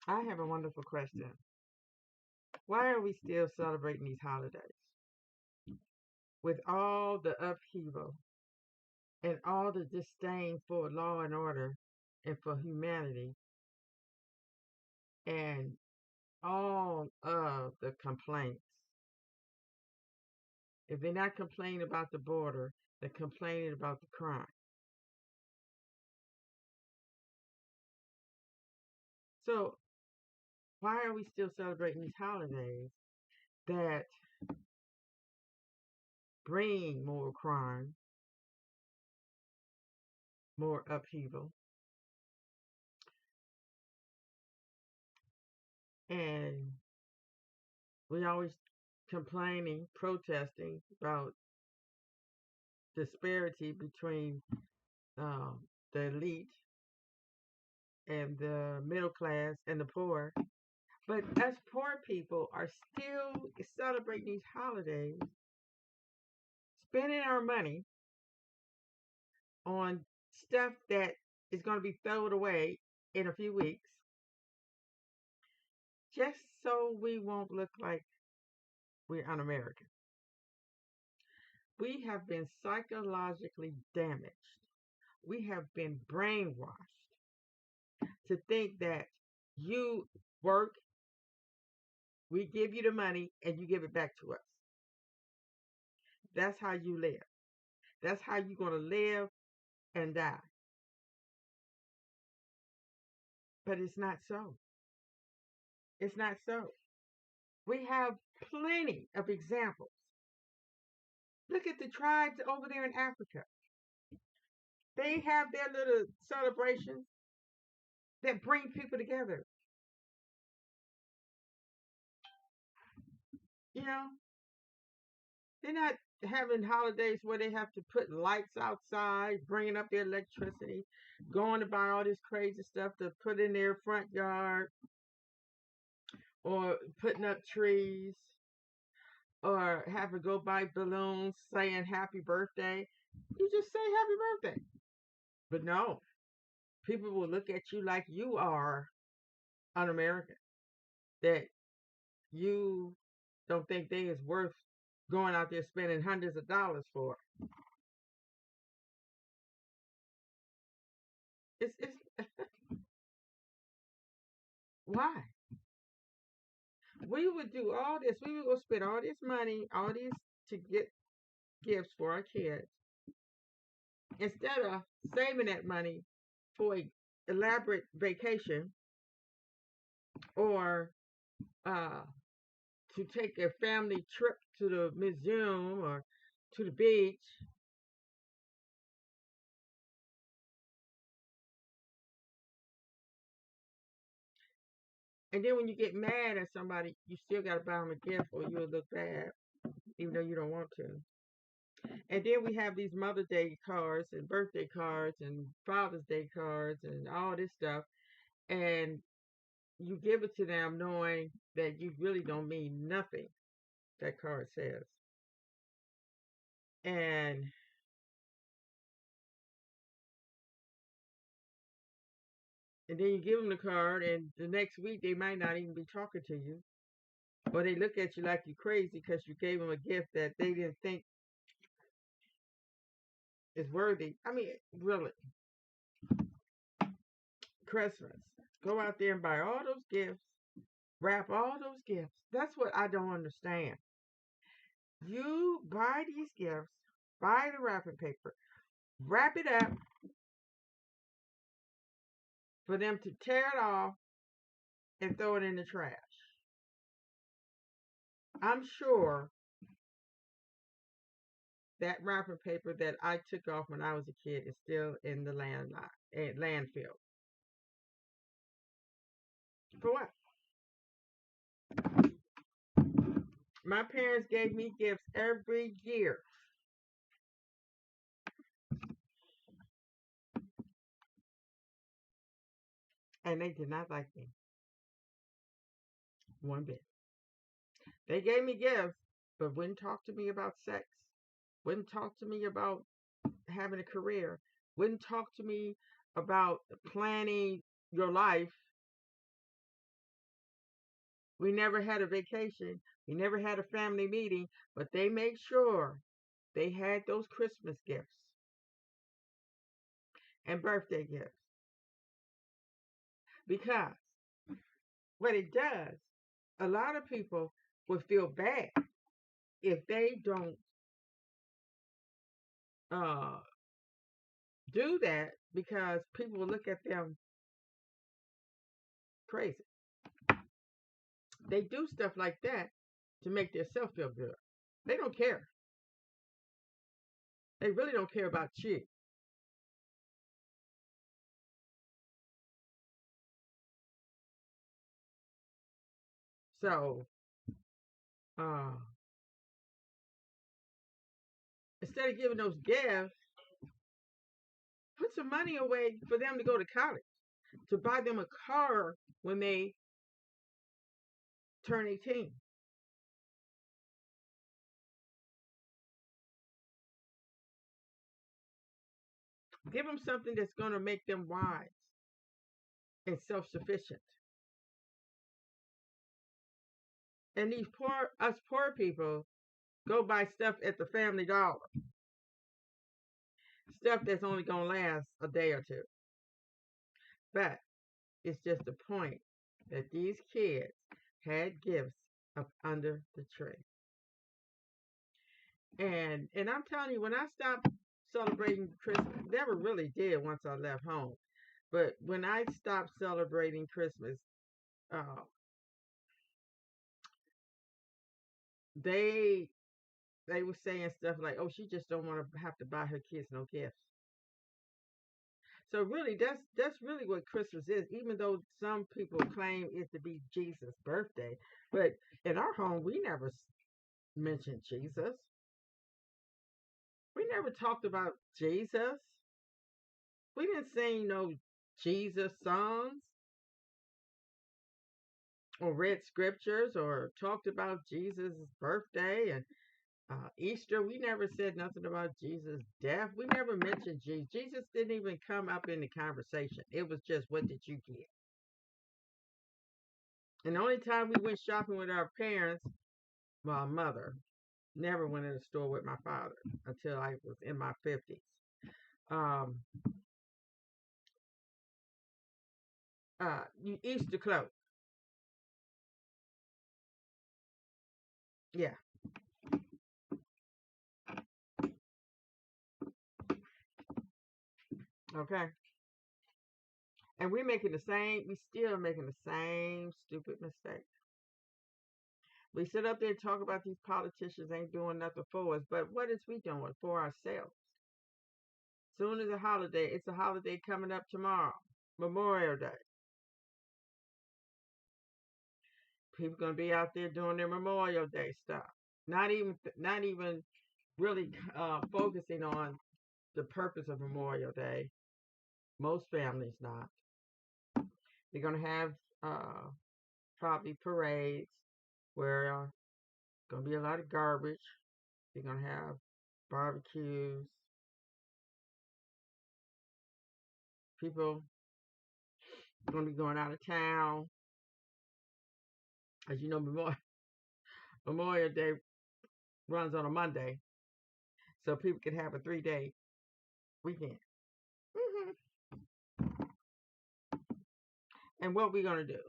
I have a wonderful question. Why are we still celebrating these holidays with all the upheaval and all the disdain for law and order and for humanity and all of the complaints? If they're not complaining about the border, they're complaining about the crime. So, why are we still celebrating these holidays that bring more crime, more upheaval, and we always complaining, protesting about disparity between um, the elite and the middle class and the poor. But us poor people are still celebrating these holidays, spending our money on stuff that is going to be thrown away in a few weeks, just so we won't look like we're un American. We have been psychologically damaged. We have been brainwashed to think that you work, we give you the money, and you give it back to us. That's how you live. That's how you're going to live and die. But it's not so. It's not so. We have plenty of examples. Look at the tribes over there in Africa. They have their little celebrations that bring people together. You know, they're not having holidays where they have to put lights outside, bringing up their electricity, going to buy all this crazy stuff to put in their front yard, or putting up trees, or have to go buy balloons saying happy birthday. You just say happy birthday. But no, people will look at you like you are un American, that you don't think they is worth going out there spending hundreds of dollars for. It's why? We would do all this. We would go spend all this money, all this to get gifts for our kids, instead of saving that money for a elaborate vacation or uh, to take a family trip to the museum or to the beach. And then when you get mad at somebody, you still got to buy them a gift or you'll look bad, even though you don't want to. And then we have these Mother Day cards and birthday cards and Father's Day cards and all this stuff. And you give it to them knowing that you really don't mean nothing, that card says. And and then you give them the card, and the next week they might not even be talking to you, or they look at you like you're crazy because you gave them a gift that they didn't think is worthy. I mean, really, Christmas. Go out there and buy all those gifts, wrap all those gifts. That's what I don't understand. You buy these gifts, buy the wrapping paper, wrap it up for them to tear it off and throw it in the trash. I'm sure that wrapping paper that I took off when I was a kid is still in the landfill. For what? My parents gave me gifts every year, and they did not like me one bit. They gave me gifts, but wouldn't talk to me about sex, wouldn't talk to me about having a career, wouldn't talk to me about planning your life We never had a vacation. We never had a family meeting, but they made sure they had those Christmas gifts and birthday gifts. Because what it does, a lot of people would feel bad if they don't uh, do that because people will look at them crazy. They do stuff like that to make themselves feel good. They don't care. They really don't care about you. So uh, instead of giving those gifts, put some money away for them to go to college, to buy them a car when they turn 18. Give them something that's going to make them wise and self sufficient. And these us poor people, go buy stuff at the Family Dollar, stuff that's only going to last a day or two. But it's just the point that these kids had gifts up under the tree. And I'm telling you, when I stopped celebrating Christmas, never really did once I left home. But when I stopped celebrating Christmas, uh, they they were saying stuff like, "Oh, she just don't want to have to buy her kids no gifts." So really, that's really what Christmas is. Even though some people claim it to be Jesus' birthday, but in our home, we never mentioned Jesus. We never talked about Jesus. We didn't sing no Jesus songs or read scriptures or talked about Jesus' birthday and Easter. We never said nothing about Jesus' death. We never mentioned Jesus. Jesus didn't even come up in the conversation. It was just, what did you get? And the only time we went shopping with our parents, my mother, never went in the store with my father until I was in my 50s. Um, Easter clothes. Yeah, okay. And we still making the same stupid mistake. We sit up there and talk about these politicians ain't doing nothing for us, but what is we doing for ourselves? Soon as a holiday, it's a holiday coming up tomorrow, Memorial Day. People gonna be out there doing their Memorial Day stuff. Not even really focusing on the purpose of Memorial Day. Most families not. They're gonna have uh, probably parades where gonna be a lot of garbage. They're gonna have barbecues. People gonna be going out of town. As you know, Memorial Day runs on a Monday, so people can have a 3-day weekend. Hmm. And what we gonna do?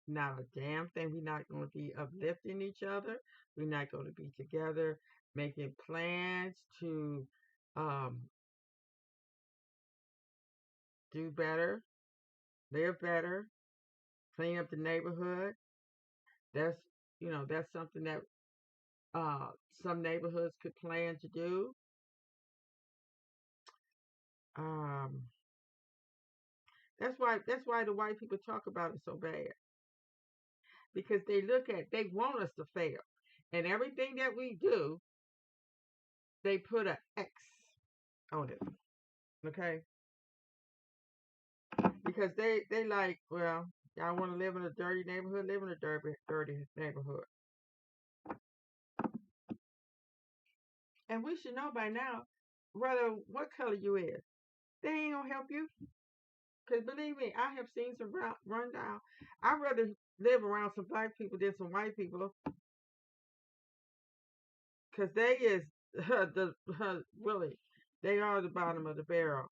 Not a damn thing. We're not gonna be uplifting each other. We're not gonna be together making plans to um, do better, live better, clean up the neighborhood. That's that's something that uh, some neighborhoods could plan to do. Um, that's why the white people talk about it so bad, because they want us to fail, and everything that we do, they put a X on it. Okay, because they like, well, y'all want to live in a dirty neighborhood, live in a dirty neighborhood, and we should know by now, whether what color you is, they ain't gonna help you. Because believe me, I have seen some run down. I'd rather live around some black people than some white people, because they is really, they are the bottom of the barrel.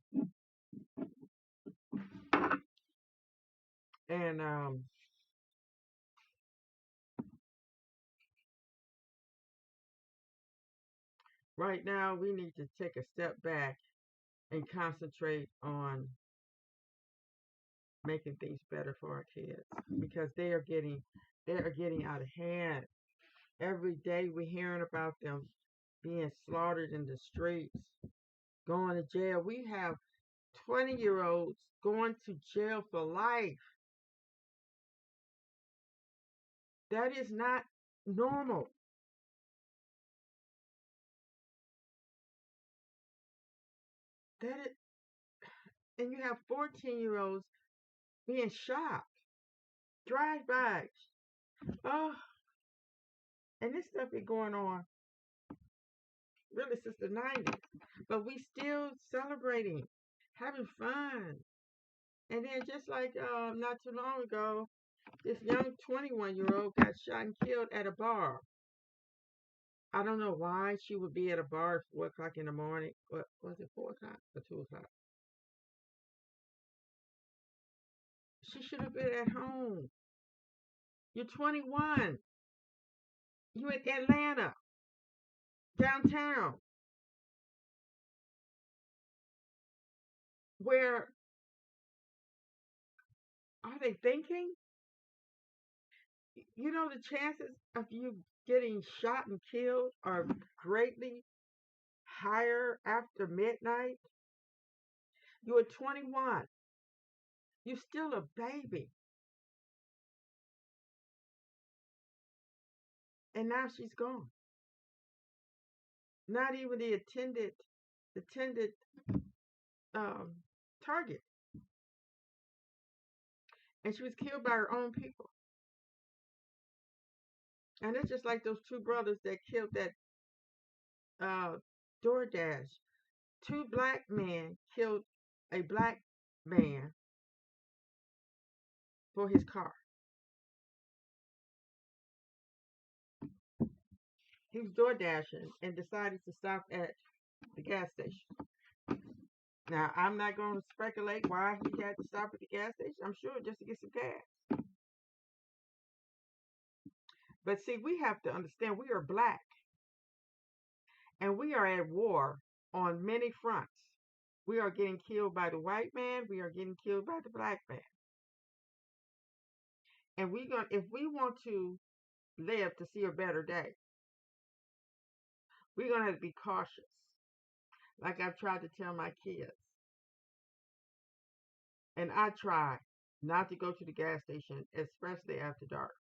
And right now, we need to take a step back and concentrate on making things better for our kids, because they are getting out of hand. Every day we're hearing about them being slaughtered in the streets, going to jail. We have 20-year-olds going to jail for life. That is not normal. That is, and you have 14-year-olds being shot, drive-bys. Oh, and this stuff been going on really since the 90s. But we still celebrating, having fun. And then just like not too long ago, this young 21-year-old got shot and killed at a bar. I don't know why she would be at a bar at 4 o'clock in the morning. What was it, 4 o'clock or 2 o'clock? She should have been at home. You're 21. You in Atlanta, downtown, where are they thinking? You know the chances of you getting shot and killed are greatly higher after midnight. You are 21. You're still a baby, and now she's gone. Not even the attended um, target, and she was killed by her own people. And it's just like those two brothers that killed that uh, DoorDash. Two black men killed a black man for his car. He was door dashing and decided to stop at the gas station. Now, I'm not going to speculate why he had to stop at the gas station. I'm sure just to get some gas. But see, we have to understand we are black and we are at war on many fronts. We are getting killed by the white man. We are getting killed by the black man. And if we want to live to see a better day, we're going to have to be cautious. Like I've tried to tell my kids. And I try not to go to the gas station, especially after dark,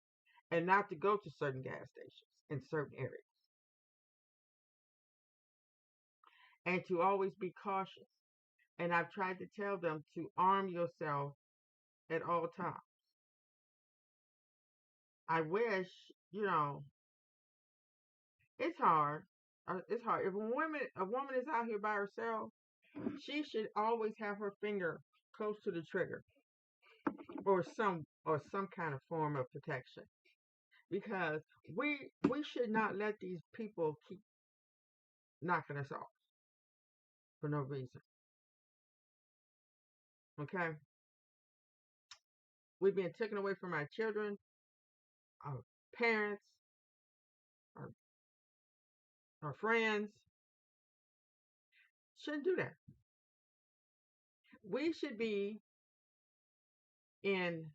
and not to go to certain gas stations in certain areas, and to always be cautious. And I've tried to tell them to arm yourself at all times. I wish, you know, it's hard. It's hard. If a woman is out here by herself, she should always have her finger close to the trigger, or some kind of form of protection, because we should not let these people keep knocking us off for no reason. Okay, we've been taken away from our children, our parents, our, our friends. Shouldn't do that. We should be in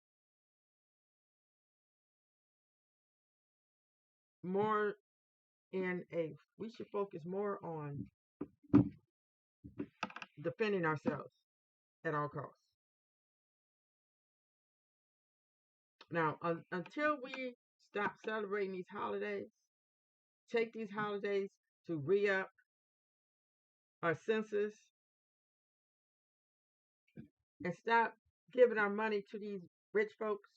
more in a. We should focus more on defending ourselves at all costs. Now, until we stop celebrating these holidays, take these holidays to re up our senses and stop giving our money to these rich folks.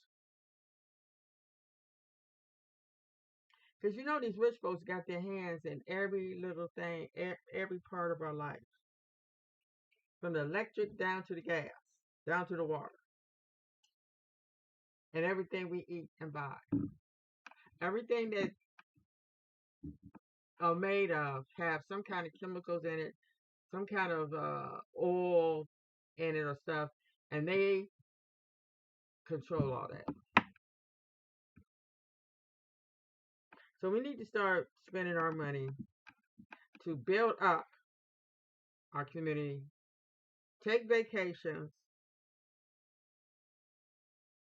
Because you know these rich folks got their hands in every little thing, every part of our life, from the electric down to the gas. down to the water, and everything we eat and buy. Everything that are made of have some kind of chemicals in it, some kind of oil in it or stuff, and they control all that. So we need to start spending our money to build up our community, take vacations,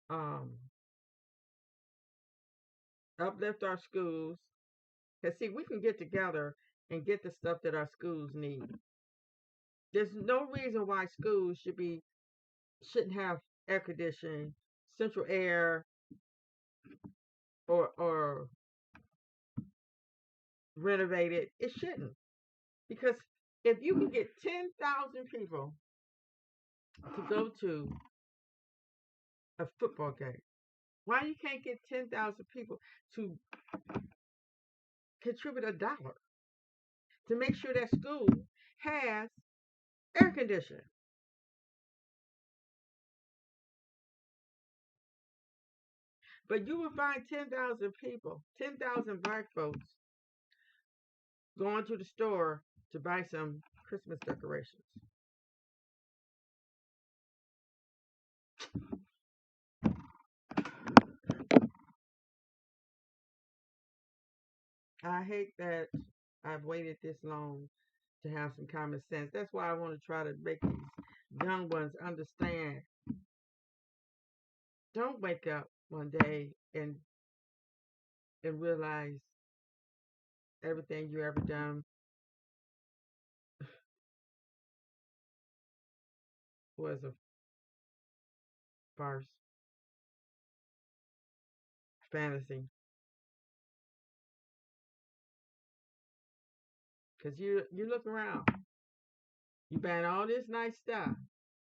um, uplift our schools. Cause see, we can get together and get the stuff that our schools need. There's no reason why schools shouldn't have air conditioning, central air, or renovated. It shouldn't, because if you can get 10,000 people to go to a football game, why you can't get 10,000 people to contribute $1 to make sure that school has air conditioning? But you will find 10,000 people, 10,000 black folks going to the store to buy some Christmas decorations. I hate that I've waited this long to have some common sense. That's why I want to try to make these young ones understand. Don't wake up one day and realize everything you ever done was a farce, fantasy. Because you look around, you ban all this nice stuff,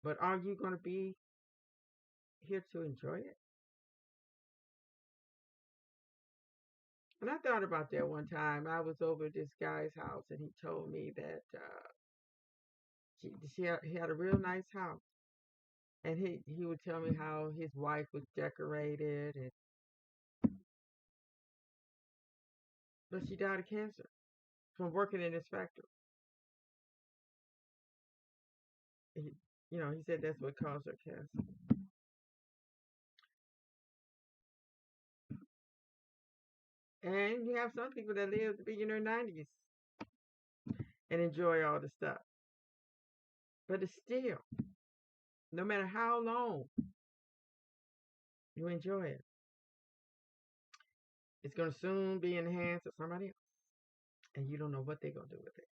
but are you going to be here to enjoy it? And I thought about that one time. I was over at this guy's house, and he told me that he had a real nice house, and he would tell me how his wife was decorated, and but she died of cancer from working in his factory. He, he said that's what caused her cancer. And you have some people that live to be in their 90s and enjoy all the stuff. But it's still, no matter how long you enjoy it, it's going to soon be in the hands of somebody else. And you don't know what they're going to do with it.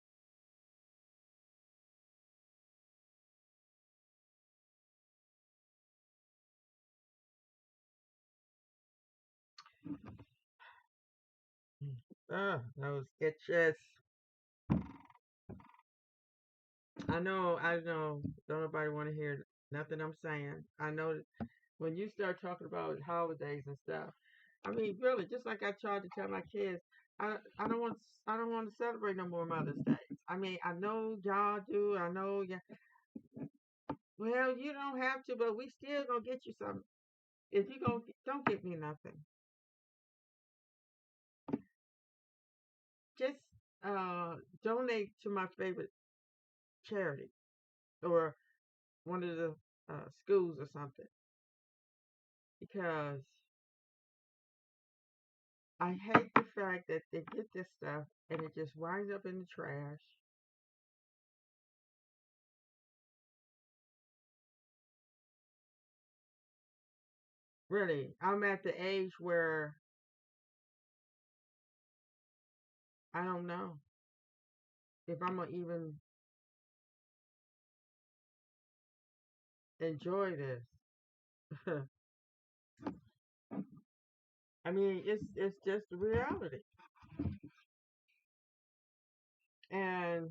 Those itches. I know. Don't nobody want to hear nothing I'm saying. I know that when you start talking about holidays and stuff, I mean, really, just like I tried to tell my kids, I don't want I don't want to celebrate no more Mother's Day. I mean, I know y'all do. I know, yeah. Well, you don't have to, but we still gonna get you something. If you don't get me nothing, just donate to my favorite charity or one of the schools or something, because I hate the fact that they get this stuff and it just winds up in the trash. Really, I'm at the age where I don't know if I'm gonna even enjoy this. I mean, it's just the reality, and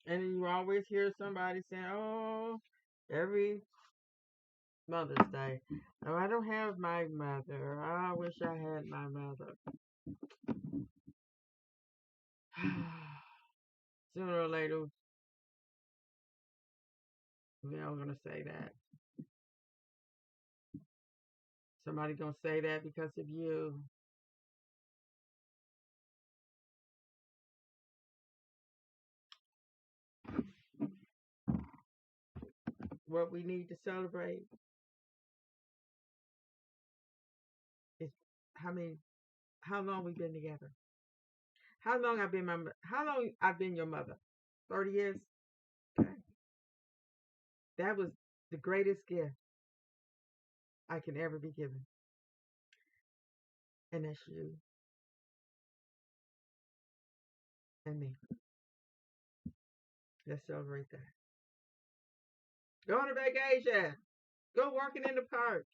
and you always hear somebody saying, "Oh, every Mother's Day, oh, I don't have my mother. I wish I had my mother." Sooner or later, We're all gonna say that. Somebody gonna say that because of you. What we need to celebrate is how many, how long we've been together. How long I've been your mother? 30 years. Okay. That was the greatest gift I can ever be given, and that's you and me. Let's celebrate that. Go on a vacation. Go working in the park.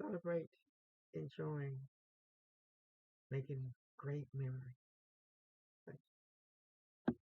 Celebrate enjoying making great memories.